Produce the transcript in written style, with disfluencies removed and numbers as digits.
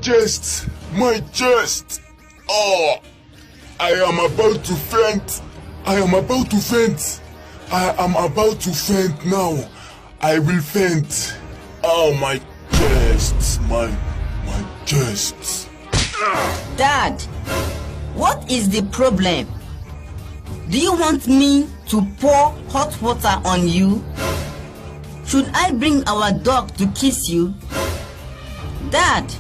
chest, my chest. Oh, I am about to faint. I am about to faint. I am about to faint now. I will faint. Oh, my chest, my chest. Dad, what is the problem? Do you want me to pour hot water on you? Should I bring our dog to kiss you? Dad!